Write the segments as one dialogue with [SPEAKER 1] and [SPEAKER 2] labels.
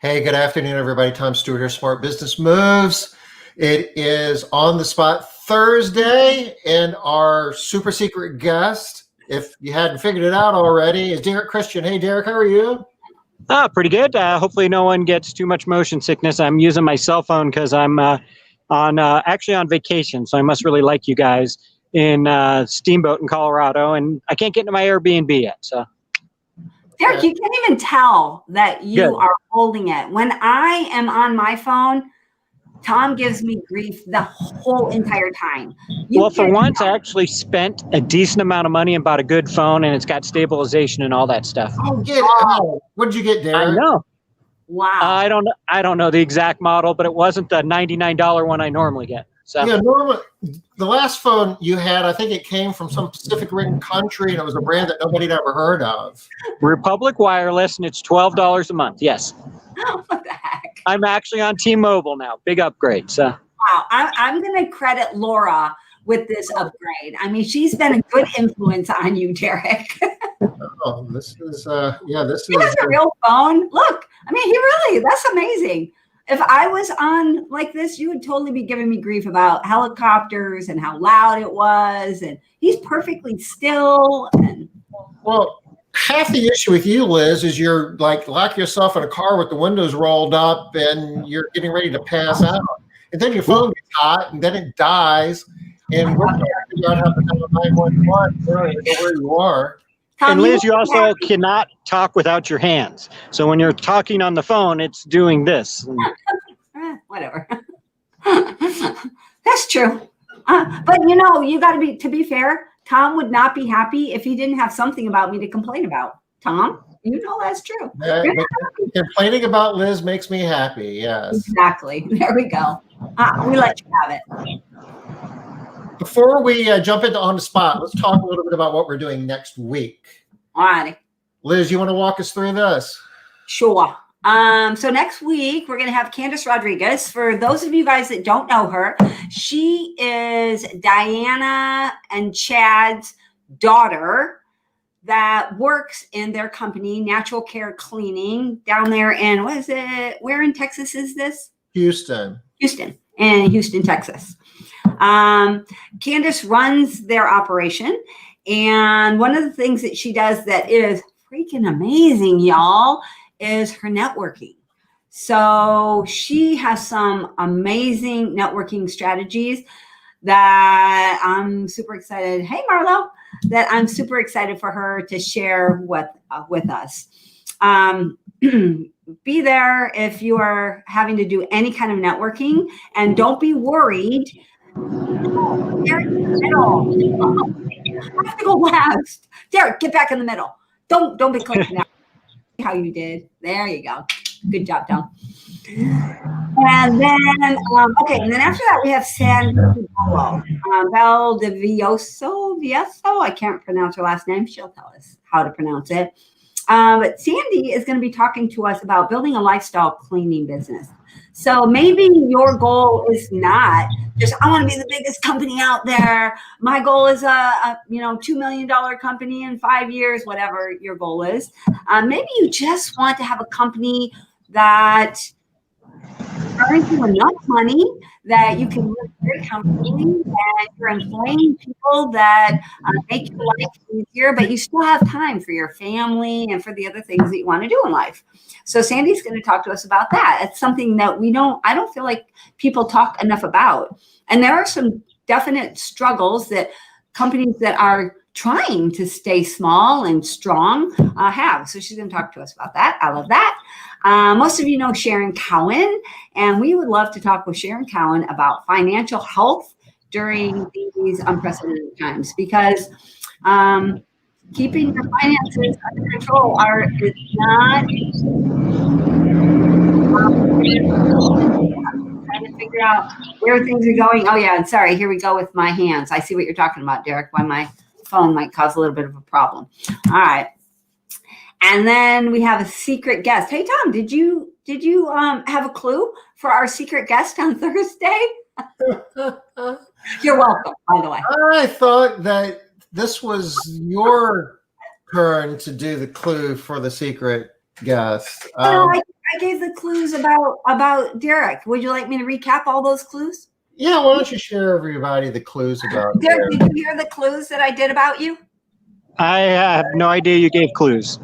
[SPEAKER 1] Hey, good afternoon, everybody. Tom Stewart here, Smart Business Moves. It is On the Spot Thursday, and our super secret guest, if you hadn't figured it out already, is Derek Christian. Hey, Derek, how are you?
[SPEAKER 2] Pretty good. Hopefully no one gets too much motion sickness. I'm using my cell phone because I'm actually on vacation, so I must really like you guys in Steamboat in Colorado, and I can't get into my Airbnb yet. So,
[SPEAKER 3] Derek, you can't even tell that you are holding it. When I am on my phone, Tom gives me grief the whole entire time.
[SPEAKER 2] Well, for once, I actually spent a decent amount of money and bought a good phone, and it's got stabilization and all that stuff.
[SPEAKER 1] Oh, get out. What did you get, Derek?
[SPEAKER 2] I know.
[SPEAKER 3] Wow.
[SPEAKER 2] I don't know the exact model, but it wasn't the $99 one I normally get. So
[SPEAKER 1] yeah, normally the last phone you had, I think it came from some Pacific Rim country, and it was a brand that nobody had ever heard of.
[SPEAKER 2] Republic Wireless, and it's $12 a month. Yes.
[SPEAKER 3] What the heck?
[SPEAKER 2] I'm actually on T-Mobile now. Big upgrade. So.
[SPEAKER 3] Wow. I'm going to credit Laura with this upgrade. I mean, she's been a good influence on you, Derek.
[SPEAKER 1] Oh, this is
[SPEAKER 3] He has a real phone. Look, I mean, that's amazing. If I was on like this, you would totally be giving me grief about helicopters and how loud it was. And he's perfectly still.
[SPEAKER 1] Well, half the issue with you, Liz, is you're like lock yourself in a car with the windows rolled up and you're getting ready to pass out. And then your phone gets hot and then it dies. And we're trying to figure out how to have a 911. We don't even know where you are.
[SPEAKER 2] And Liz, you also cannot talk without your hands. So when you're talking on the phone, it's doing this.
[SPEAKER 3] Whatever. That's true. But you got to be fair. Tom would not be happy if he didn't have something about me to complain about. Tom, that's true.
[SPEAKER 1] Complaining about Liz makes me happy. Yes.
[SPEAKER 3] Exactly. There we go. We let you have it.
[SPEAKER 1] Before we jump into On the Spot, let's talk a little bit about what we're doing next week.
[SPEAKER 3] All righty.
[SPEAKER 1] Liz, you want to walk us through this?
[SPEAKER 3] Sure. So next week, we're going to have Candace Rodriguez. For those of you guys that don't know her, she is Diana and Chad's daughter that works in their company, Natural Care Cleaning, down there in, where in Texas is this?
[SPEAKER 1] Houston,
[SPEAKER 3] Texas. Candace runs their operation. And one of the things that she does that is freaking amazing, y'all, is her networking. So she has some amazing networking strategies that I'm super excited. Hey, Marlo, that I'm super excited for her to share with us. Be there if you are having to do any kind of networking, and don't be worried. Derek, middle. I have to go last. Derek, get back in the middle. Don't be clicking out. How you did. There you go. Good job, Tom. And then, and then after that, we have Sandy Vieso. I can't pronounce her last name. She'll tell us how to pronounce it. But Sandy is going to be talking to us about building a lifestyle cleaning business. So maybe your goal is not just, I want to be the biggest company out there. My goal is a $2 million company in 5 years, whatever your goal is. Maybe you just want to have a company that earns you enough money that you can live very comfortably, and you're employing people that make your life easier, but you still have time for your family and for the other things that you want to do in life. So Sandy's going to talk to us about that. It's something that I don't feel like people talk enough about. And there are some definite struggles that companies that are trying to stay small and strong have. So she's going to talk to us about that. I love that. Most of you know Sharon Cowan, and we would love to talk with Sharon Cowan about financial health during these unprecedented times, because keeping your finances under control is not trying to figure out where things are going. Oh yeah, and sorry, here we go with my hands. I see what you're talking about, Derek, why my phone might cause a little bit of a problem. All right. And then we have a secret guest. Hey, Tom, did you have a clue for our secret guest on Thursday? You're welcome, by the way.
[SPEAKER 1] I thought that this was your turn to do the clue for the secret guest.
[SPEAKER 3] I I gave the clues about Derek. Would you like me to recap all those clues?
[SPEAKER 1] Yeah, why don't you share everybody the clues about
[SPEAKER 3] Derek, did you hear the clues that I did about you?
[SPEAKER 2] I have no idea you gave clues.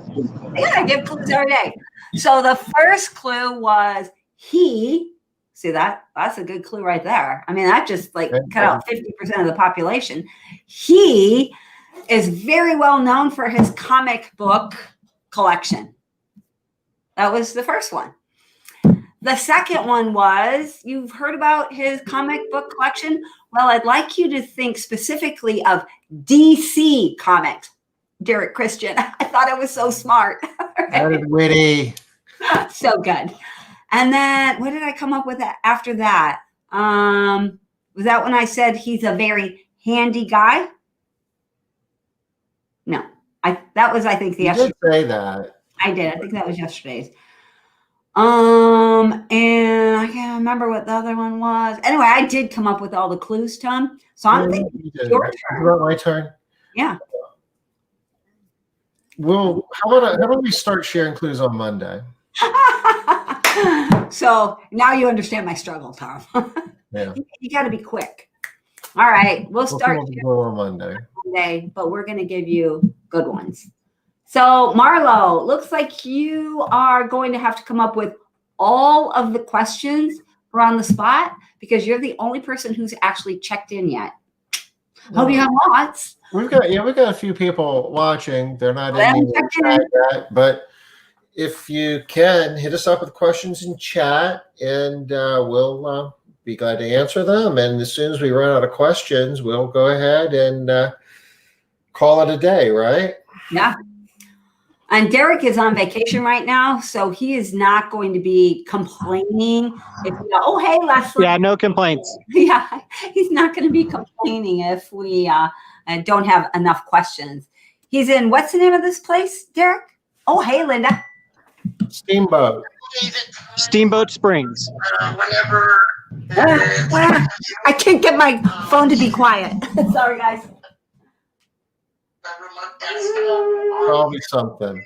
[SPEAKER 3] Yeah, I give clues every day. So the first clue was he. See that? That's a good clue right there. I mean, that just like cut out 50% of the population. He is very well known for his comic book collection. That was the first one. The second one was, you've heard about his comic book collection? Well, I'd like you to think specifically of DC Comics. Derek Christian. I thought it was so smart.
[SPEAKER 1] That is witty.
[SPEAKER 3] So good. And then what did I come up with after that? Was that when I said he's a very handy guy? No, that was, I think, the
[SPEAKER 1] You did say that.
[SPEAKER 3] I did. I think that was yesterday's. And I can't remember what the other one was. Anyway, I did come up with all the clues, Tom. So I'm thinking it's your turn.
[SPEAKER 1] Is it my turn?
[SPEAKER 3] Yeah.
[SPEAKER 1] Well, how about we start sharing clues on Monday?
[SPEAKER 3] So now you understand my struggle, Tom.
[SPEAKER 1] Yeah.
[SPEAKER 3] You got to be quick. All right. We'll start
[SPEAKER 1] on Monday,
[SPEAKER 3] but we're going to give you good ones. So Marlo, looks like you are going to have to come up with all of the questions for on the spot because you're the only person who's actually checked in yet. Hope you have lots.
[SPEAKER 1] We've got a few people watching. They're not in the chat yet, but if you can hit us up with questions in chat, and we'll be glad to answer them. And as soon as we run out of questions, we'll go ahead and call it a day, right?
[SPEAKER 3] Yeah. And Derek is on vacation right now, so he is not going to be complaining. Oh, hey, Leslie.
[SPEAKER 2] Yeah, no complaints.
[SPEAKER 3] Yeah, he's not going to be complaining if we don't have enough questions. He's in, what's the name of this place, Derek? Oh, hey, Linda.
[SPEAKER 1] Steamboat
[SPEAKER 2] Springs.
[SPEAKER 4] Whenever.
[SPEAKER 3] I can't get my phone to be quiet. Sorry, guys.
[SPEAKER 1] Probably something.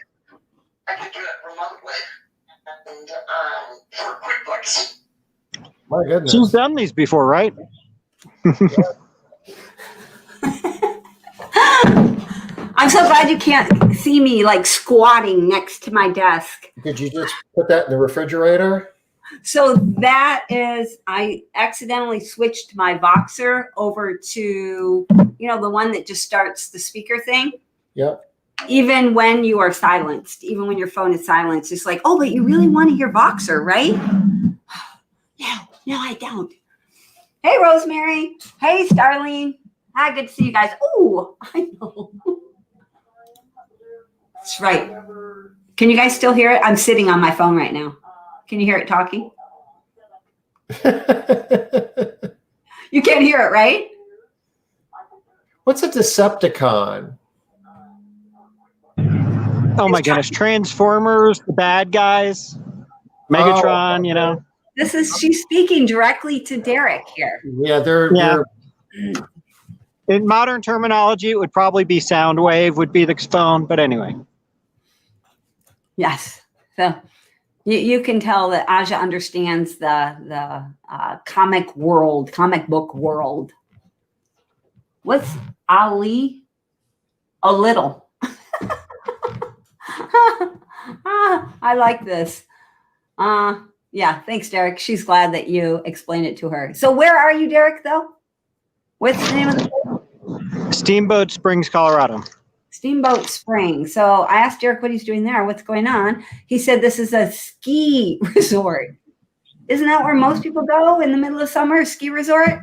[SPEAKER 4] I could do it remotely. And for QuickBooks.
[SPEAKER 1] My goodness.
[SPEAKER 2] She's done these before, right?
[SPEAKER 3] I'm so glad you can't see me like squatting next to my desk.
[SPEAKER 1] Did you just put that in the refrigerator?
[SPEAKER 3] So that is, I accidentally switched my Voxer over to, the one that just starts the speaker thing.
[SPEAKER 1] Yep.
[SPEAKER 3] Even when you are silenced, even when your phone is silenced, it's like, oh, but you really want to hear Voxer, right? No, I don't. Hey, Rosemary. Hey, Starlene. Hi, good to see you guys. Oh, I know. That's right. Can you guys still hear it? I'm sitting on my phone right now. Can you hear it talking? You can't hear it, right?
[SPEAKER 1] What's a Decepticon?
[SPEAKER 2] Oh my goodness. Transformers, the bad guys, Megatron,
[SPEAKER 3] She's speaking directly to Derek here.
[SPEAKER 1] Yeah, they're
[SPEAKER 2] in modern terminology, it would probably be Soundwave would be the phone, but anyway.
[SPEAKER 3] Yes. So you can tell that Aja understands the comic book world. What's Ali? A little. I like this. Yeah, thanks, Derek. She's glad that you explained it to her. So where are you, Derek, though? What's the name of the place?
[SPEAKER 2] Steamboat Springs, Colorado.
[SPEAKER 3] Steamboat Springs. So I asked Derek what he's doing there, what's going on. He said this is a ski resort. Isn't that where most people go in the middle of summer, a ski resort?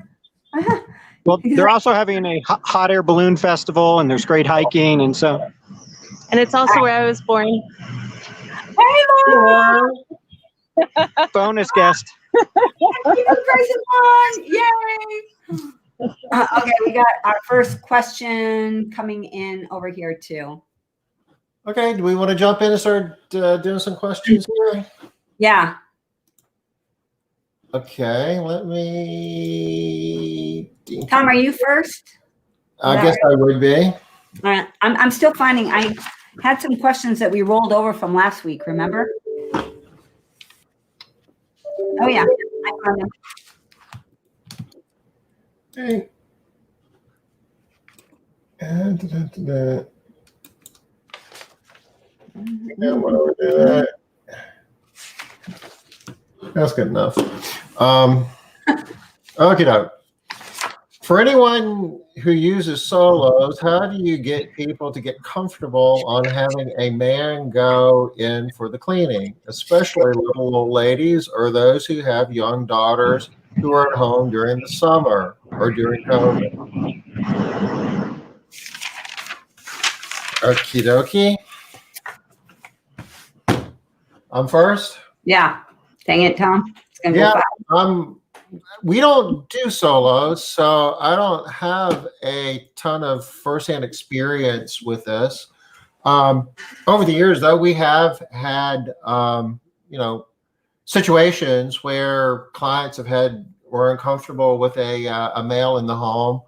[SPEAKER 2] Well, they're also having a hot air balloon festival, and there's great hiking, and so.
[SPEAKER 5] And it's also where I was born.
[SPEAKER 3] Hey, Laura!
[SPEAKER 2] Bonus guest.
[SPEAKER 3] Yay! Okay, we got our first question coming in over here too.
[SPEAKER 1] Okay, do we want to jump in and start doing some questions here?
[SPEAKER 3] Yeah.
[SPEAKER 1] Okay, let me.
[SPEAKER 3] Tom, are you first?
[SPEAKER 1] I guess I would be.
[SPEAKER 3] All right. I'm still finding. I had some questions that we rolled over from last week. Remember? Oh yeah, I found them.
[SPEAKER 1] Okay. And what do we do that? That's good enough. Okay, doke. For anyone who uses solos, how do you get people to get comfortable on having a man go in for the cleaning, especially little old ladies or those who have young daughters who are at home during the summer or during COVID? Okie dokie. I'm first.
[SPEAKER 3] Yeah. Dang it, Tom. It's gonna
[SPEAKER 1] Yeah,
[SPEAKER 3] go fast.
[SPEAKER 1] we don't do solos, so I don't have a ton of firsthand experience with this. Over the years, though, we have had situations where clients were uncomfortable with a male in the home,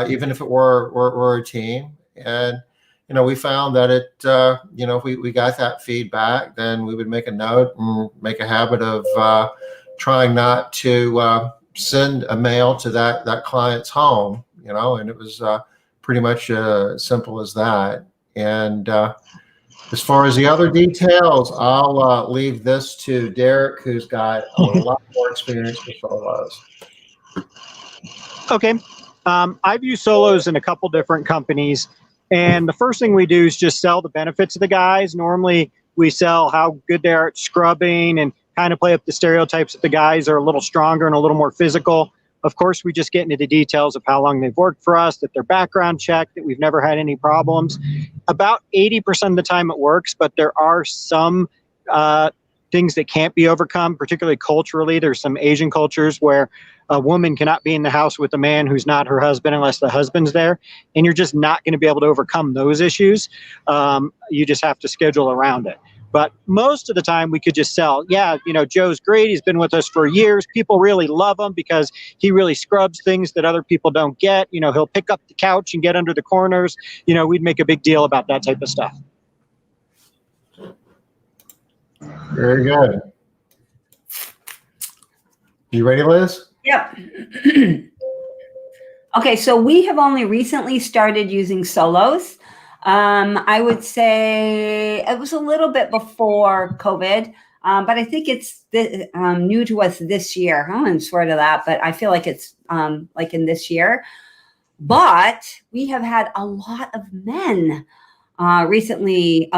[SPEAKER 1] even if it were a team, and we found that if we got that feedback, then we would make a note and make a habit of trying not to send a male to that client's home, and it was pretty much simple as that. And as far as the other details, I'll leave this to Derek, who's got a lot more experience with solos.
[SPEAKER 2] Okay. I've used solos in a couple different companies. And the first thing we do is just sell the benefits of the guys. Normally, we sell how good they are at scrubbing and kind of play up the stereotypes that the guys are a little stronger and a little more physical. Of course, we just get into the details of how long they've worked for us, that they're background checked, that we've never had any problems. About 80% of the time it works, but there are some things that can't be overcome, particularly culturally. There's some Asian cultures where a woman cannot be in the house with a man who's not her husband unless the husband's there. And you're just not going to be able to overcome those issues. You just have to schedule around it. But most of the time we could just sell, Joe's great. He's been with us for years. People really love him because he really scrubs things that other people don't get. He'll pick up the couch and get under the corners. We'd make a big deal about that type of stuff.
[SPEAKER 1] Very good. You ready, Liz?
[SPEAKER 3] Yep. Okay, so we have only recently started using solos. I would say it was a little bit before COVID, but I think it's new to us this year. I wouldn't swear to that, but I feel like it's like in this year. But we have had a lot of men recently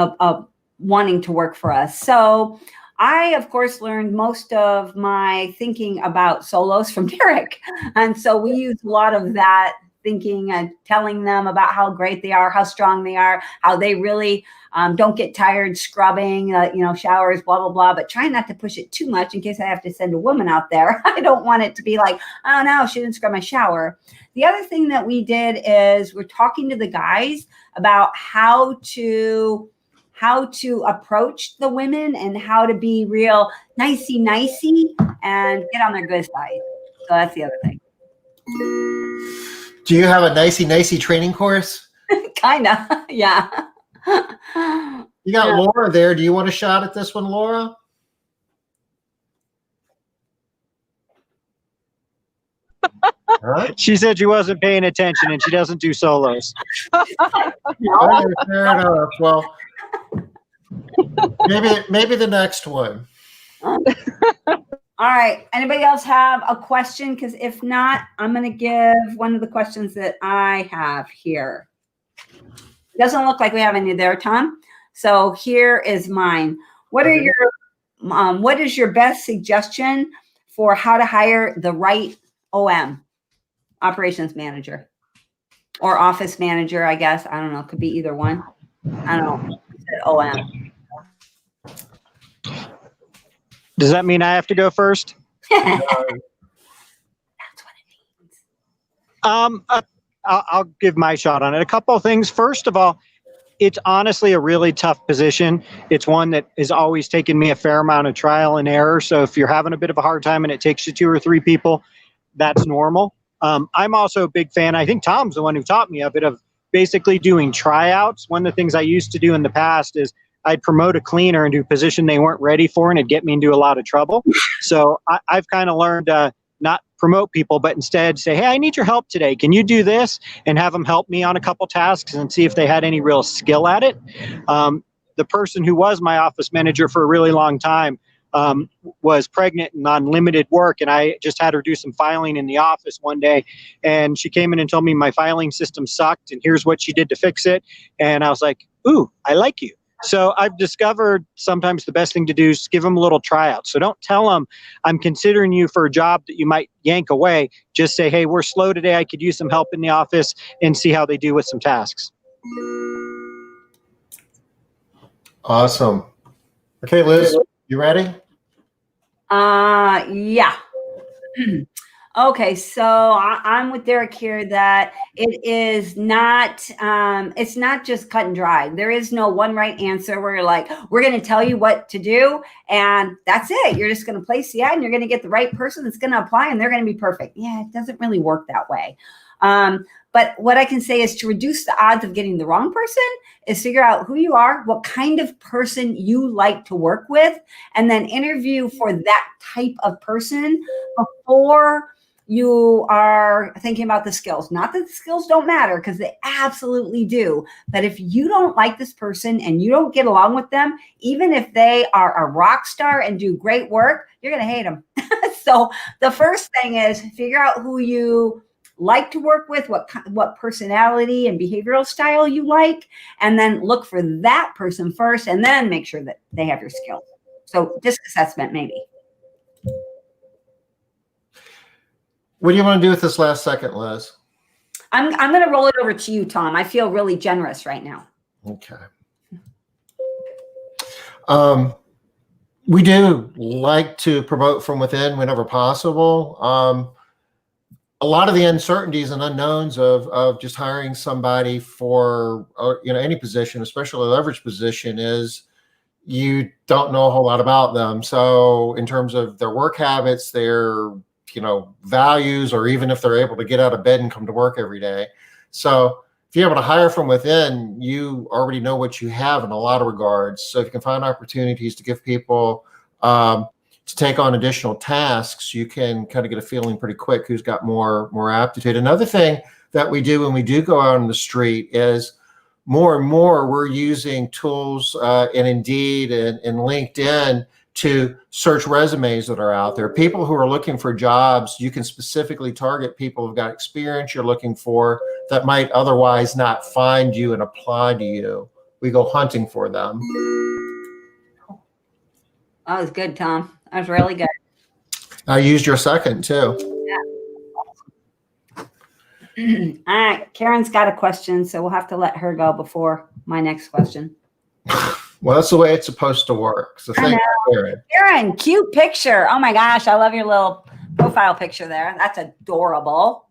[SPEAKER 3] wanting to work for us. So I, of course, learned most of my thinking about solos from Derek. And so we use a lot of that thinking and telling them about how great they are, how strong they are, how they really don't get tired scrubbing, showers, blah, blah, blah, but try not to push it too much in case I have to send a woman out there. I don't want it to be like, oh no, she didn't scrub my shower. The other thing that we did is we're talking to the guys about how to approach the women and how to be real nicey and get on their good side. So that's the other thing.
[SPEAKER 1] Do you have a nicey training course?
[SPEAKER 3] Kinda, yeah.
[SPEAKER 1] You got Laura there. Do you want a shot at this one, Laura? Huh?
[SPEAKER 2] She said she wasn't paying attention and she doesn't do solos.
[SPEAKER 1] Okay, fair enough. Well, maybe the next one.
[SPEAKER 3] All right. Anybody else have a question? Because if not, I'm going to give one of the questions that I have here. It doesn't look like we have any there, Tom. So here is mine. What is your best suggestion for how to hire the right OM, operations manager, or office manager? I guess I don't know. It could be either one. I don't know. OM.
[SPEAKER 2] Does that mean I have to go first?
[SPEAKER 3] That's what it means.
[SPEAKER 2] I'll give my shot on it. A couple of things. First of all, it's honestly a really tough position. It's one that has always taken me a fair amount of trial and error. So if you're having a bit of a hard time and it takes you 2 or 3 people, that's normal. I'm also a big fan. I think Tom's the one who taught me a bit of basically doing tryouts. One of the things I used to do in the past is I'd promote a cleaner into a position they weren't ready for, and it'd get me into a lot of trouble. So I've kind of learned not promote people, but instead say, hey, I need your help today. Can you do this? And have them help me on a couple tasks and see if they had any real skill at it. The person who was my office manager for a really long time was pregnant and on limited work, and I just had her do some filing in the office one day, and she came in and told me my filing system sucked and here's what she did to fix it. And I was like, ooh, I like you. So I've discovered sometimes the best thing to do is give them a little tryout. So don't tell them I'm considering you for a job that you might yank away. Just say, hey, we're slow today, I could use some help in the office, and see how they do with some tasks.
[SPEAKER 1] Awesome. Okay, Liz, you ready?
[SPEAKER 3] Yeah. Okay, so I'm with Derek here that it is not, it's not just cut and dry. There is no one right answer where you're like, we're going to tell you what to do, and that's it. You're just going to place the ad, and you're going to get the right person that's going to apply, and they're going to be perfect. Yeah, it doesn't really work that way. But what I can say is to reduce the odds of getting the wrong person is figure out who you are, what kind of person you like to work with, and then interview for that type of person before you are thinking about the skills. Not that the skills don't matter, because they absolutely do. But if you don't like this person and you don't get along with them, even if they are a rock star and do great work, you're going to hate them. So the first thing is figure out who you like to work with, what personality and behavioral style you like, and then look for that person first, and then make sure that they have your skills. So disc assessment, maybe.
[SPEAKER 1] What do you want to do with this last second, Liz?
[SPEAKER 3] I'm going to roll it over to you, Tom. I feel really generous right now.
[SPEAKER 1] Okay. We do like to promote from within whenever possible. A lot of the uncertainties and unknowns of just hiring somebody for any position, especially a leverage position, is you don't know a whole lot about them. So in terms of their work habits, their values, or even if they're able to get out of bed and come to work every day. So if you're able to hire from within, you already know what you have in a lot of regards. So if you can find opportunities to give people to take on additional tasks, you can kind of get a feeling pretty quick who's got more aptitude. Another thing that we do when we do go out on the street is more and more we're using tools and Indeed and LinkedIn to search resumes that are out there. People who are looking for jobs, you can specifically target people who've got experience you're looking for that might otherwise not find you and apply to you. We go hunting for them.
[SPEAKER 3] That was good, Tom. That was really good.
[SPEAKER 1] I used your second too.
[SPEAKER 3] Yeah. All right. Karen's got a question, so we'll have to let her go before my next question.
[SPEAKER 1] Well, that's the way it's supposed to work. So thank you, Karen.
[SPEAKER 3] Karen, cute picture. Oh my gosh, I love your little profile picture there. That's adorable.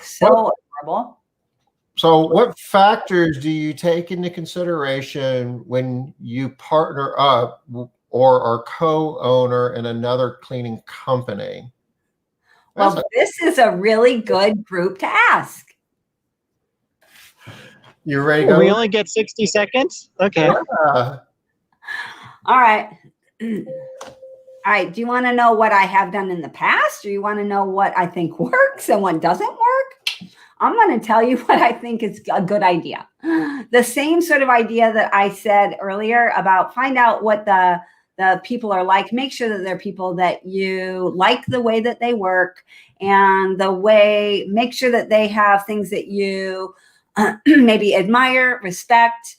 [SPEAKER 3] So adorable.
[SPEAKER 1] So what factors do you take into consideration when you partner up or are co-owner in another cleaning company?
[SPEAKER 3] Well, this is a really good group to ask.
[SPEAKER 1] You ready to go?
[SPEAKER 2] We only get 60 seconds? Okay.
[SPEAKER 1] Yeah.
[SPEAKER 3] All right. All right. Do you want to know what I have done in the past, or you want to know what I think works and what doesn't work? I'm going to tell you what I think is a good idea. The same sort of idea that I said earlier about find out what the people are like. Make sure that they're people that you like the way that they work, and make sure that they have things that you maybe admire, respect,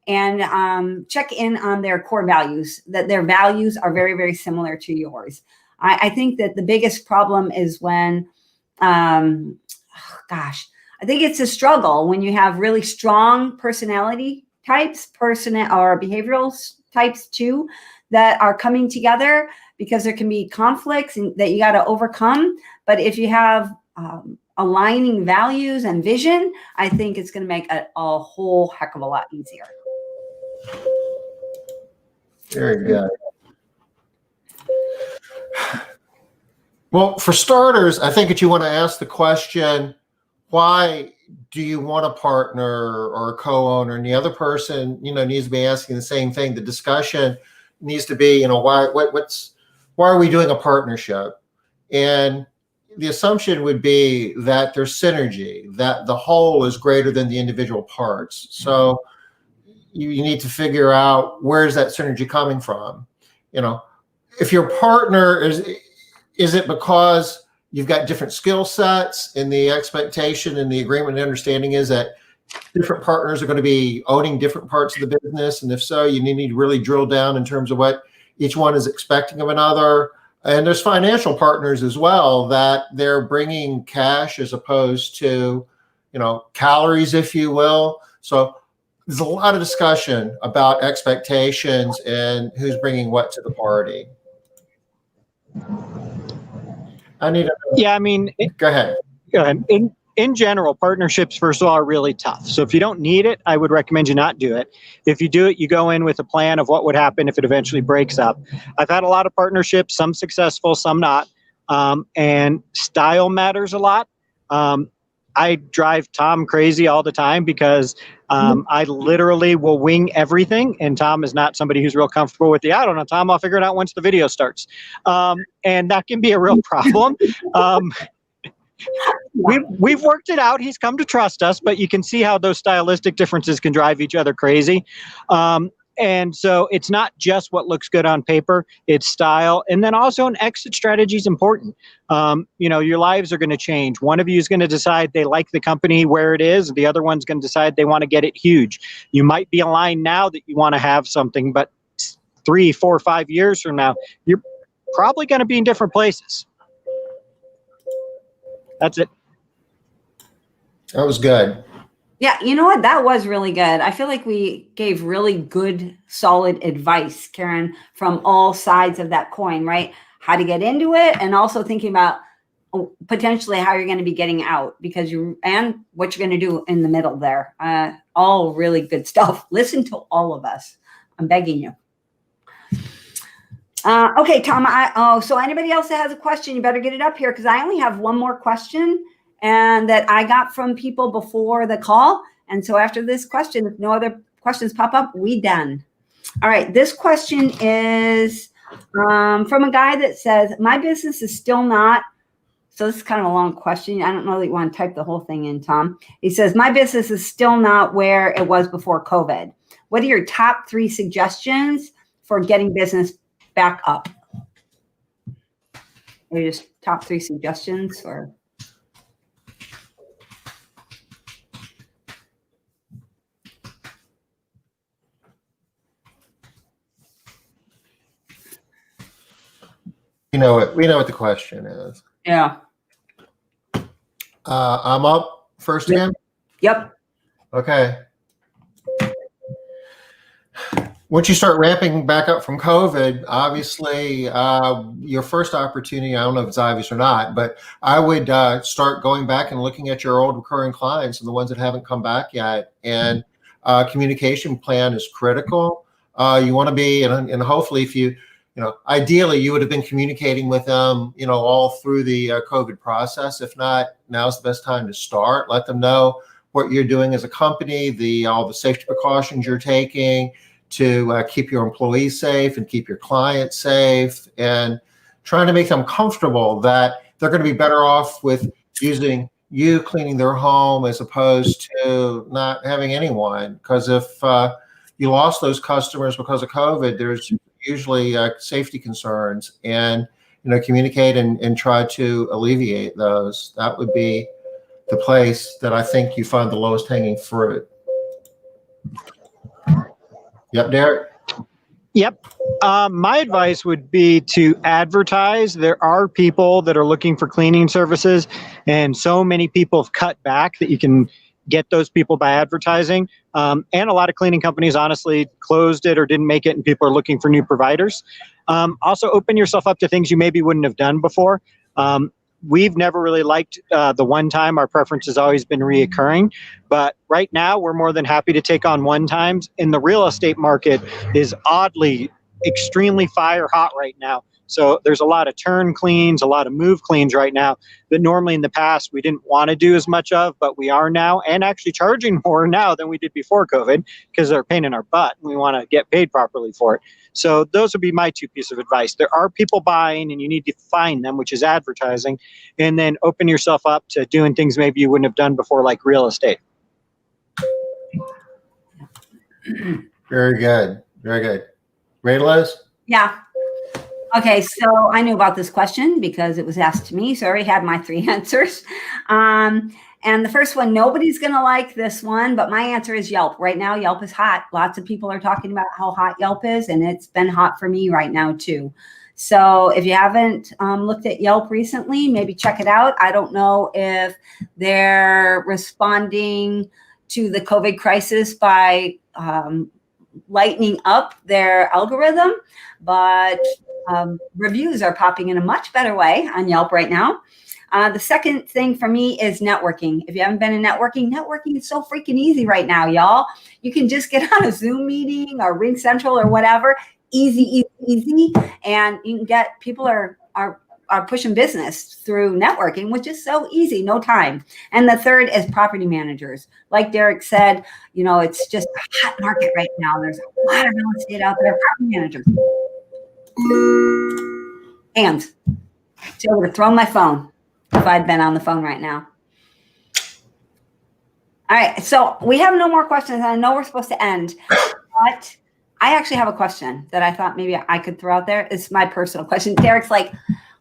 [SPEAKER 3] and check in on their core values, that their values are very, very similar to yours. I think that the biggest problem is when, I think it's a struggle when you have really strong personality types, or behavioral types too, that are coming together, because there can be conflicts that you got to overcome. But if you have aligning values and vision, I think it's going to make a whole heck of a lot easier.
[SPEAKER 1] Very good. Well, for starters, I think that you want to ask the question, why do you want a partner or a co-owner? And the other person, needs to be asking the same thing. The discussion needs to be, why are we doing a partnership? And the assumption would be that there's synergy, that the whole is greater than the individual parts. So you need to figure out, where is that synergy coming from? If your partner is it because you've got different skill sets, and the expectation and the agreement and understanding is that different partners are going to be owning different parts of the business? And if so, you need to really drill down in terms of what each one is expecting of another. And there's financial partners as well, that they're bringing cash as opposed to, calories, if you will. So there's a lot of discussion about expectations and who's bringing what to the party.
[SPEAKER 2] Yeah, I mean,
[SPEAKER 1] Go ahead.
[SPEAKER 2] In general, partnerships, first of all, are really tough. So if you don't need it, I would recommend you not do it. If you do it, you go in with a plan of what would happen if it eventually breaks up. I've had a lot of partnerships, some successful, some not. And style matters a lot. I drive Tom crazy all the time because I literally will wing everything. And Tom is not somebody who's real comfortable with I don't know, Tom, I'll figure it out once the video starts. And that can be a real problem. We've worked it out. He's come to trust us, but you can see how those stylistic differences can drive each other crazy. And so it's not just what looks good on paper, it's style. And then also an exit strategy is important. Your lives are going to change. One of you is going to decide they like the company where it is. The other one's going to decide they want to get it huge. You might be aligned now that you want to have something, but 3, 4, 5 years from now, you're probably going to be in different places. That's it.
[SPEAKER 1] That was good.
[SPEAKER 3] Yeah, you know what? That was really good. I feel like we gave really good, solid advice, Karen, from all sides of that coin, right? How to get into it, and also thinking about potentially how you're going to be getting out, and what you're going to do in the middle there. All really good stuff. Listen to all of us. I'm begging you. Okay, Tom. So anybody else that has a question, you better get it up here, because I only have one more question, and that I got from people before the call. And so after this question, if no other questions pop up, we done. All right. This question is from a guy that says, my business is still not. So this is kind of a long question. I don't know that you want to type the whole thing in, Tom. He says, my business is still not where it was before COVID. What are your top 3 suggestions for getting business back up? Maybe just top 3 suggestions, or?
[SPEAKER 1] We know what the question is.
[SPEAKER 3] Yeah.
[SPEAKER 1] I'm up first again?
[SPEAKER 3] Yep.
[SPEAKER 1] Okay. Once you start ramping back up from COVID, obviously, your first opportunity, I don't know if it's obvious or not, but I would start going back and looking at your old recurring clients and the ones that haven't come back yet. And communication plan is critical. You want to be, and hopefully if you, ideally you would have been communicating with them, all through the COVID process. If not, now's the best time to start. Let them know what you're doing as a company, all the safety precautions you're taking to keep your employees safe and keep your clients safe, and trying to make them comfortable that they're going to be better off with using you cleaning their home as opposed to not having anyone. Because if you lost those customers because of COVID, there's usually safety concerns, and communicate and try to alleviate those. That would be the place that I think you find the lowest hanging fruit. Yep, Derek?
[SPEAKER 2] Yep. My advice would be to advertise. There are people that are looking for cleaning services, and so many people have cut back that you can get those people by advertising. And a lot of cleaning companies honestly closed it or didn't make it, and people are looking for new providers. Also, open yourself up to things you maybe wouldn't have done before. We've never really liked the one time. Our preference has always been reoccurring. But right now, we're more than happy to take on one times. And the real estate market is oddly extremely fire hot right now. So there's a lot of turn cleans, a lot of move cleans right now that normally in the past we didn't want to do as much of, but we are now, and actually charging more now than we did before COVID because they're a pain in our butt and we want to get paid properly for it. So those would be my two pieces of advice. There are people buying and you need to find them, which is advertising, and then open yourself up to doing things maybe you wouldn't have done before, like real estate.
[SPEAKER 1] Very good. Very good. Ready, Liz?
[SPEAKER 3] Yeah. Okay, so I knew about this question because it was asked to me, so I already had my 3 answers. And the first one, nobody's going to like this one, but my answer is Yelp. Right now, Yelp is hot. Lots of people are talking about how hot Yelp is, and it's been hot for me right now, too. So if you haven't looked at Yelp recently, maybe check it out. I don't know if they're responding to the COVID crisis by lightening up their algorithm, but reviews are popping in a much better way on Yelp right now. The second thing for me is networking. If you haven't been in networking is so freaking easy right now, y'all. You can just get on a Zoom meeting or Ring Central or whatever. Easy. And you can get, people are pushing business through networking, which is so easy, no time. And the third is property managers. Like Derek said, it's just a hot market right now. There's a lot of real estate out there. Property managers. Hands. So I would have thrown my phone if I'd been on the phone right now. All right, so we have no more questions. I know we're supposed to end, but I actually have a question that I thought maybe I could throw out there. It's my personal question. Derek's like,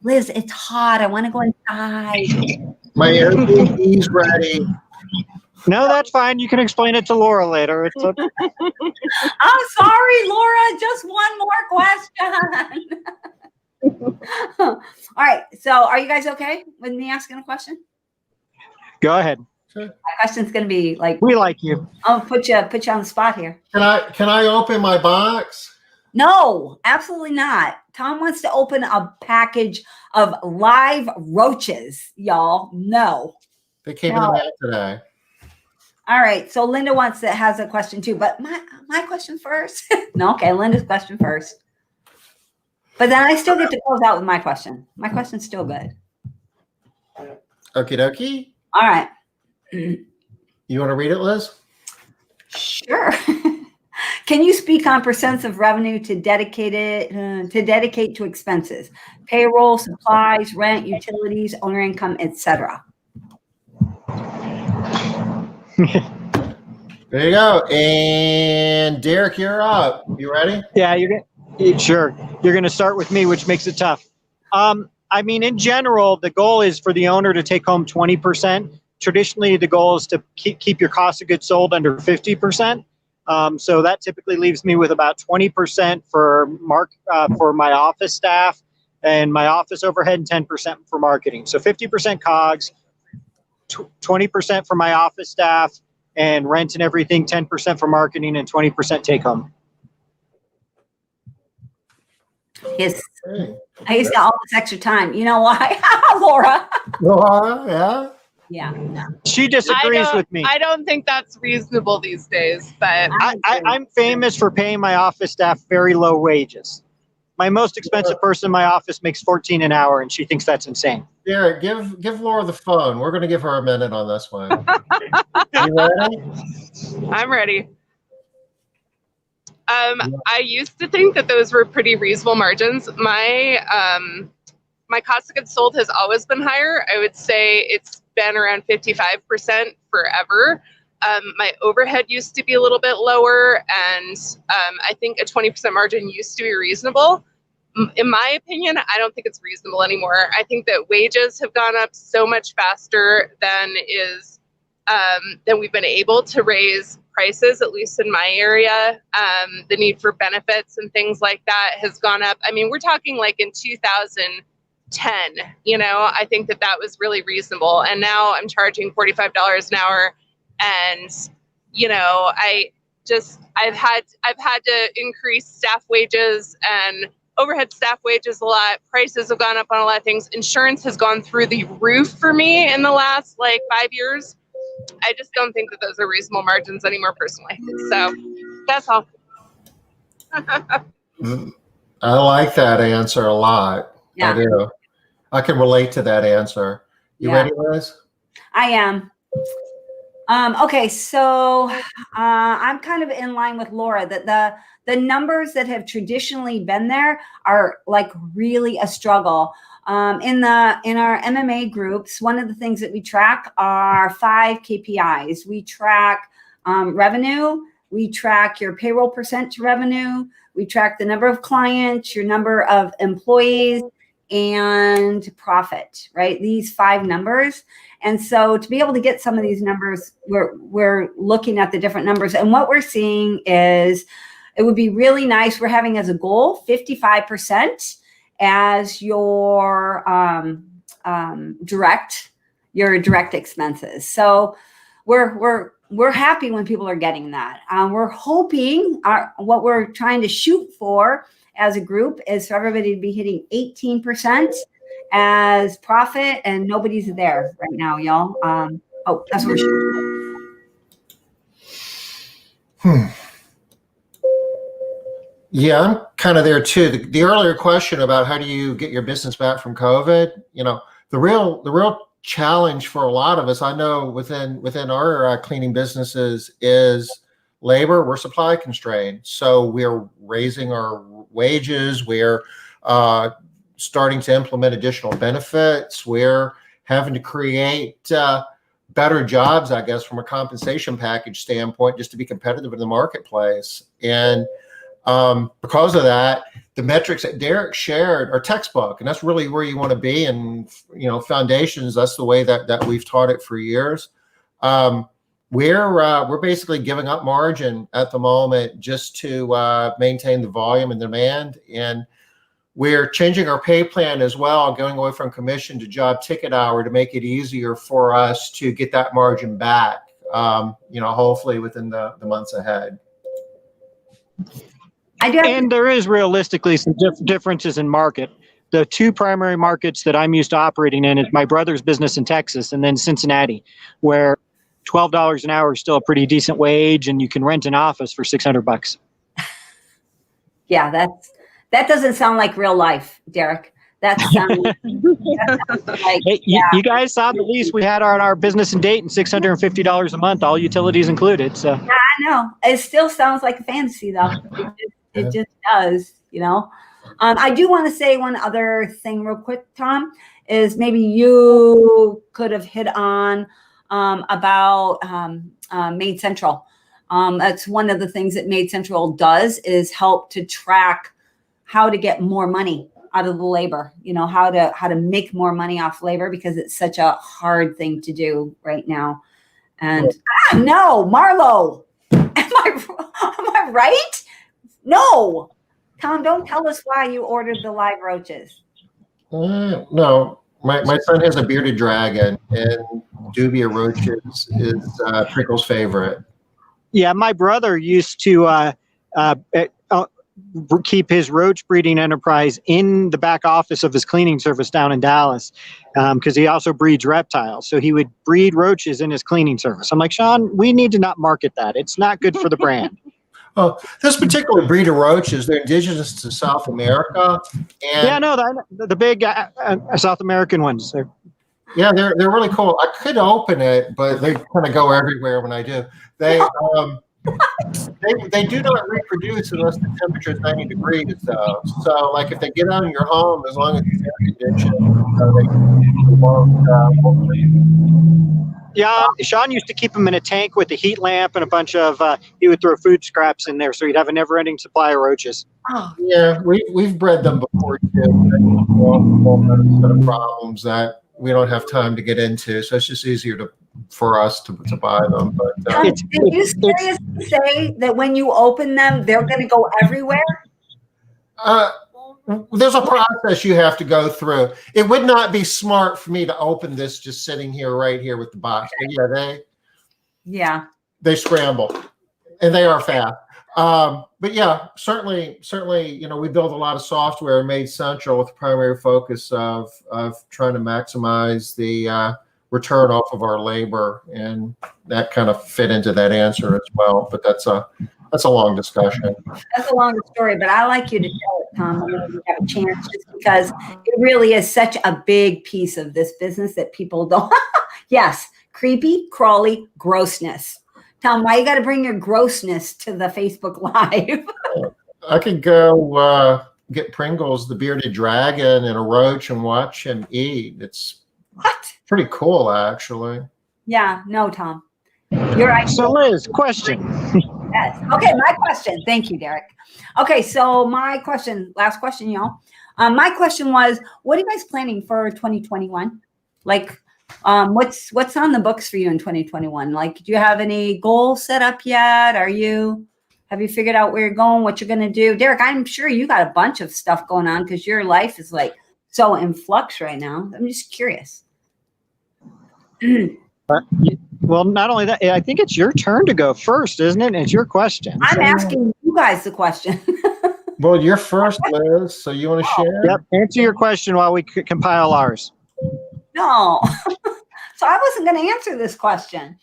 [SPEAKER 3] Liz, it's hot. I want to go inside.
[SPEAKER 1] My Airbnb's ready.
[SPEAKER 2] No, that's fine. You can explain it to Laura later. It's okay.
[SPEAKER 3] I'm sorry, Laura. Just one more question. All right. So are you guys okay with me asking a question?
[SPEAKER 2] Go ahead.
[SPEAKER 1] Sure.
[SPEAKER 3] My question's going to be like,
[SPEAKER 2] We like you.
[SPEAKER 3] I'll put you on the spot here.
[SPEAKER 1] Can I open my box?
[SPEAKER 3] No, absolutely not. Tom wants to open a package of live roaches, y'all. No.
[SPEAKER 1] They came in the mail today.
[SPEAKER 3] All right. So Linda has a question too, but my question first. No, okay. Linda's question first. But then I still get to close out with my question. My question's still good.
[SPEAKER 1] Okie dokie.
[SPEAKER 3] All right.
[SPEAKER 1] You want to read it, Liz?
[SPEAKER 3] Sure. Can you speak on percents of revenue to dedicate to expenses, payroll, supplies, rent, utilities, owner income, etc.?
[SPEAKER 1] There you go. And Derek, you're up. You ready?
[SPEAKER 2] Yeah, sure. You're going to start with me, which makes it tough. I mean, in general, the goal is for the owner to take home 20%. Traditionally, the goal is to keep your cost of goods sold under 50%. So that typically leaves me with about 20% for my office staff and my office overhead, and 10% for marketing. So 50% COGS, 20% for my office staff and rent and everything, 10% for marketing, and 20% take home.
[SPEAKER 3] Yes. He's got all this extra time. You know why? Laura.
[SPEAKER 1] Laura, yeah.
[SPEAKER 3] Yeah. No.
[SPEAKER 2] She disagrees with me.
[SPEAKER 5] I don't think that's reasonable these days, but
[SPEAKER 2] I'm famous for paying my office staff very low wages. My most expensive person in my office makes $14 an hour, and she thinks that's insane.
[SPEAKER 1] Derek, give Laura the phone. We're going to give her a minute on this one. You ready?
[SPEAKER 5] I'm ready. I used to think that those were pretty reasonable margins. My cost of goods sold has always been higher. I would say it's been around 55% forever. My overhead used to be a little bit lower, and I think a 20% margin used to be reasonable. In my opinion, I don't think it's reasonable anymore. I think that wages have gone up so much faster than we've been able to raise prices, at least in my area. The need for benefits and things like that has gone up. I mean, we're talking like in 2010, I think that was really reasonable. And now I'm charging $45 an hour. And, I've had to increase staff wages and overhead staff wages a lot. Prices have gone up on a lot of things. Insurance has gone through the roof for me in the last 5 years. I just don't think that those are reasonable margins anymore personally. So that's all.
[SPEAKER 1] I like that answer a lot.
[SPEAKER 3] Yeah.
[SPEAKER 1] I do. I can relate to that answer. You ready, Liz?
[SPEAKER 3] I am. Okay, so I'm kind of in line with Laura that the numbers that have traditionally been there are like really a struggle. In our MMA groups, one of the things that we track are 5 KPIs. We track revenue, we track your payroll percent to revenue, we track the number of clients, your number of employees, and profit, right? These 5 numbers. And so to be able to get some of these numbers, we're looking at the different numbers. And what we're seeing is it would be really nice. We're having as a goal 55% as your direct expenses. So we're happy when people are getting that. We're hoping what we're trying to shoot for as a group is for everybody to be hitting 18% as profit, and nobody's there right now, y'all. That's what we're shooting
[SPEAKER 1] for. Yeah, I'm kind of there too. The earlier question about how do you get your business back from COVID, the real challenge for a lot of us, I know within our cleaning businesses, is labor. We're supply constrained, so we're raising our wages. We're starting to implement additional benefits. We're having to create better jobs, I guess, from a compensation package standpoint, just to be competitive in the marketplace. And because of that, the metrics that Derek shared are textbook, and that's really where you want to be. And foundations, that's the way that we've taught it for years. We're basically giving up margin at the moment just to maintain the volume and demand, and we're changing our pay plan as well, going away from commission to job ticket hour to make it easier for us to get that margin back. Hopefully within the months ahead.
[SPEAKER 2] And there is realistically some differences in market. The 2 primary markets that I'm used to operating in is my brother's business in Texas and then Cincinnati, where $12 an hour is still a pretty decent wage, and you can rent an office for $600.
[SPEAKER 3] Yeah, that doesn't sound like real life, Derek. That sounds like,
[SPEAKER 2] hey, you guys saw the lease we had on our business in Dayton, $650 a month, all utilities included. So
[SPEAKER 3] yeah, I know. It still sounds like a fantasy, though. It just does, I do want to say one other thing real quick, Tom, is maybe you could have hit on about Made Central. That's one of the things that Made Central does, is help to track how to get more money out of the labor, how to make more money off labor, because it's such a hard thing to do right now. And no, Marlo, am I right? No, Tom, don't tell us why you ordered the live roaches.
[SPEAKER 1] No, my son has a bearded dragon, and dubia roaches is Prickle's favorite.
[SPEAKER 2] Yeah, my brother used to keep his roach breeding enterprise in the back office of his cleaning service down in Dallas, because he also breeds reptiles. So he would breed roaches in his cleaning service. I'm like, Sean, we need to not market that. It's not good for the brand.
[SPEAKER 1] Oh, this particular breed of roaches, they're indigenous to South America. And
[SPEAKER 2] yeah, no, the big South American ones.
[SPEAKER 1] Yeah, they're really cool. I could open it, but they kind of go everywhere when I do. They do not reproduce unless the temperature is 90 degrees, though. So, like, if they get out of your home, as long as it's air conditioned, they won't leave.
[SPEAKER 2] Yeah, Sean used to keep them in a tank with a heat lamp and a bunch of, he would throw food scraps in there, so he'd have a never-ending supply of roaches.
[SPEAKER 3] Oh.
[SPEAKER 1] Yeah, we've bred them before, too. All set of problems that we don't have time to get into, so it's just easier for us to buy them. But
[SPEAKER 3] did you seriously say that when you open them, they're going to go everywhere?
[SPEAKER 1] There's a process you have to go through. It would not be smart for me to open this just sitting here, right here with the box. But yeah, they scramble, and they are fast. But yeah, certainly, we build a lot of software in Made Central with the primary focus of trying to maximize the return off of our labor, and that kind of fit into that answer as well. But that's a long discussion.
[SPEAKER 3] That's a long story, but I like you to tell it Tom, whenever you have a chance, just because it really is such a big piece of this business that people don't. Yes, creepy, crawly, grossness. Tom, why you got to bring your grossness to the Facebook Live?
[SPEAKER 1] I could go get Pringles, the bearded dragon, and a roach and watch him eat. It's
[SPEAKER 3] What?
[SPEAKER 1] pretty cool, actually.
[SPEAKER 3] Yeah, no, Tom. You're right.
[SPEAKER 2] So Liz, question.
[SPEAKER 3] Yes. Okay, my question. Thank you, Derek. Okay, so my question, last question, y'all. My question was, what are you guys planning for 2021? Like, what's on the books for you in 2021? Like, do you have any goals set up yet? Have you figured out where you're going, what you're going to do? Derek, I'm sure you got a bunch of stuff going on because your life is like so in flux right now. I'm just curious.
[SPEAKER 2] Well, not only that, I think it's your turn to go first, isn't it? And it's your question.
[SPEAKER 3] I'm asking you guys the question.
[SPEAKER 1] Well, you're first, Liz, so you want to share?
[SPEAKER 2] Yep. Answer your question while we compile ours.
[SPEAKER 3] No. So I wasn't going to answer this question.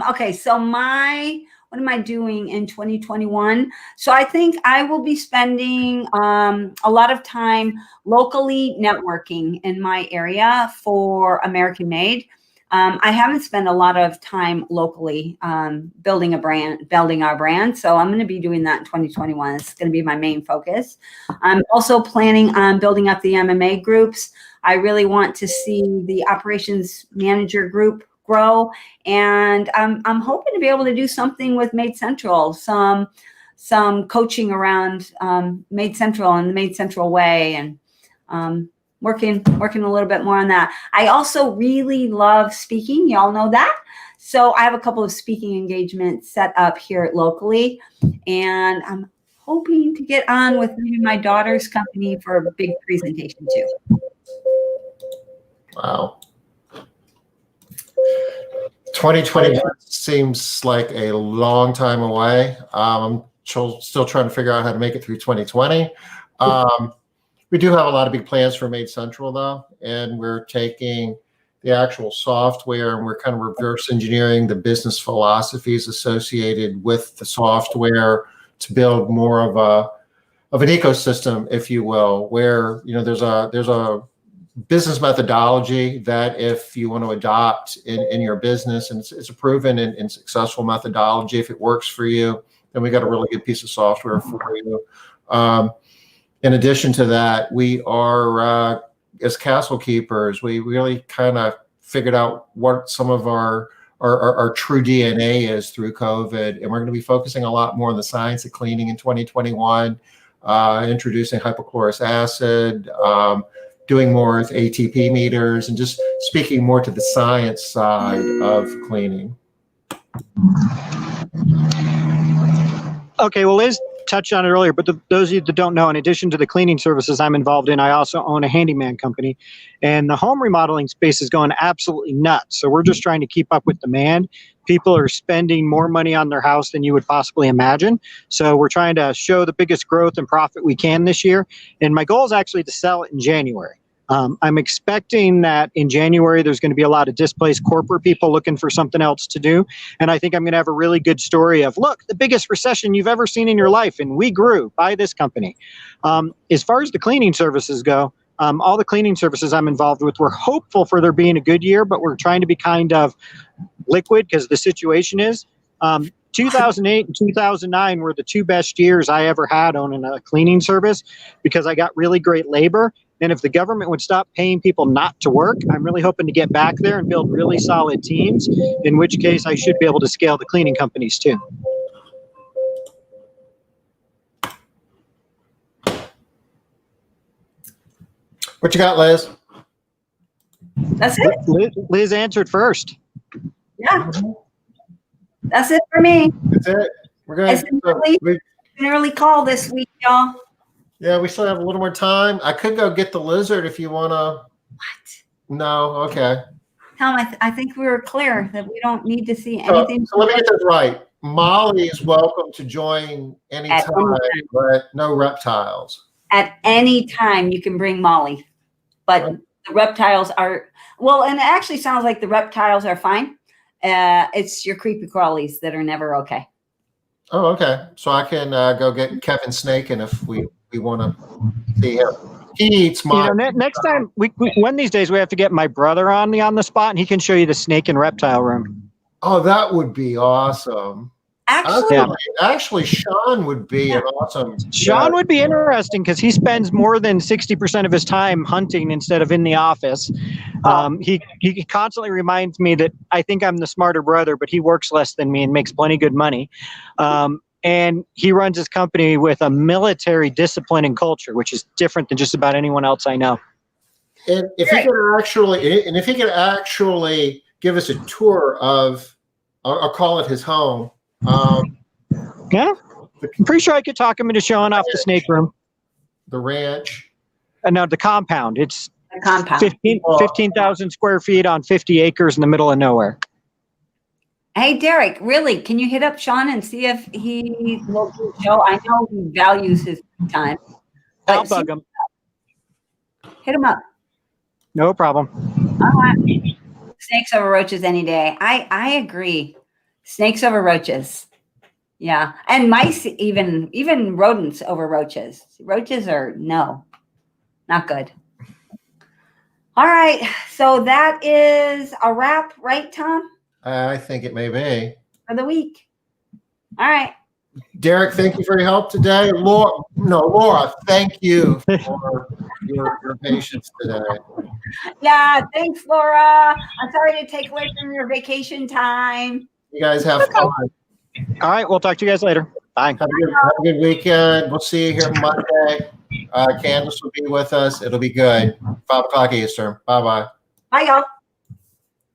[SPEAKER 3] Okay, so what am I doing in 2021? So I think I will be spending a lot of time locally networking in my area for American Made. I haven't spent a lot of time locally building our brand. So I'm going to be doing that in 2021. It's going to be my main focus. I'm also planning on building up the MMA groups. I really want to see the operations manager group grow. And I'm hoping to be able to do something with Made Central, some coaching around Made Central and the Made Central way, and working a little bit more on that. I also really love speaking. Y'all know that. So I have a couple of speaking engagements set up here locally, and I'm hoping to get on with maybe my daughter's company for a big presentation too.
[SPEAKER 1] Wow. 2020 seems like a long time away. I'm still trying to figure out how to make it through 2020. We do have a lot of big plans for Made Central, though, and we're taking the actual software and we're kind of reverse engineering the business philosophies associated with the software to build more of an ecosystem, if you will, where there's a business methodology that if you want to adopt in your business, and it's a proven and successful methodology, if it works for you, then we got a really good piece of software for you. In addition to that, we are, as castle keepers, we really kind of figured out what some of our true DNA is through COVID. And we're going to be focusing a lot more on the science of cleaning in 2021, introducing hypochlorous acid, doing more with ATP meters, and just speaking more to the science side of cleaning.
[SPEAKER 2] Okay, well, Liz touched on it earlier, but those of you that don't know, in addition to the cleaning services I'm involved in, I also own a handyman company, and the home remodeling space is going absolutely nuts. So we're just trying to keep up with demand. People are spending more money on their house than you would possibly imagine. So we're trying to show the biggest growth and profit we can this year. And my goal is actually to sell it in January. I'm expecting that in January, there's going to be a lot of displaced corporate people looking for something else to do. And I think I'm going to have a really good story of, look, the biggest recession you've ever seen in your life, and we grew. Buy this company. As far as the cleaning services go, all the cleaning services I'm involved with, we're hopeful for there being a good year, but we're trying to be kind of liquid because the situation is 2008 and 2009 were the two best years I ever had owning a cleaning service because I got really great labor. And if the government would stop paying people not to work, I'm really hoping to get back there and build really solid teams, in which case I should be able to scale the cleaning companies too.
[SPEAKER 1] What you got, Liz?
[SPEAKER 3] That's it.
[SPEAKER 2] Liz answered first.
[SPEAKER 3] Yeah. That's it for me.
[SPEAKER 1] That's it.
[SPEAKER 3] It's an early call this week, y'all.
[SPEAKER 1] Yeah, we still have a little more time. I could go get the lizard if you want to.
[SPEAKER 3] What?
[SPEAKER 1] No, okay.
[SPEAKER 3] Tom, I think we were clear that we don't need to see anything.
[SPEAKER 1] So let me get this right. Molly is welcome to join anytime, but no reptiles.
[SPEAKER 3] At any time you can bring Molly, but the reptiles are, well, and it actually sounds like the reptiles are fine. It's your creepy crawlies that are never okay.
[SPEAKER 1] Oh, okay. So I can go get Kevin Snake, and if we we want to see him. He eats my.
[SPEAKER 2] Next time, one of these days, we have to get my brother on the spot, and he can show you the snake and reptile room.
[SPEAKER 1] Oh, that would be awesome. Actually, Sean would be an awesome.
[SPEAKER 2] Sean would be interesting because he spends more than 60% of his time hunting instead of in the office. He constantly reminds me that I think I'm the smarter brother, but he works less than me and makes plenty good money. And he runs his company with a military discipline and culture, which is different than just about anyone else I know.
[SPEAKER 1] And if he could actually give us a tour of, I'll call it his home.
[SPEAKER 2] Yeah, I'm pretty sure I could talk him into showing off the snake room.
[SPEAKER 1] The ranch.
[SPEAKER 2] No, the compound. It's
[SPEAKER 3] The compound.
[SPEAKER 2] 15,000 square feet on 50 acres in the middle of nowhere.
[SPEAKER 3] Hey, Derek, really, can you hit up Sean and see if he will do a show? I know he values his time.
[SPEAKER 2] I'll bug him.
[SPEAKER 3] Hit him up.
[SPEAKER 2] No problem.
[SPEAKER 3] All right. Snakes over roaches any day. I agree. Snakes over roaches. Yeah. And mice, even rodents over roaches. Roaches are no, not good. All right. So that is a wrap, right, Tom?
[SPEAKER 1] I think it may be.
[SPEAKER 3] For the week. All right.
[SPEAKER 1] Derek, thank you for your help today. Laura, thank you for your patience today.
[SPEAKER 3] Yeah, thanks, Laura. I'm sorry to take away from your vacation time.
[SPEAKER 1] You guys have fun.
[SPEAKER 2] All right, we'll talk to you guys later. Bye.
[SPEAKER 1] Have a good weekend. We'll see you here Monday. Candace will be with us. It'll be good. 5 o'clock Eastern. Bye-bye.
[SPEAKER 3] Bye, y'all.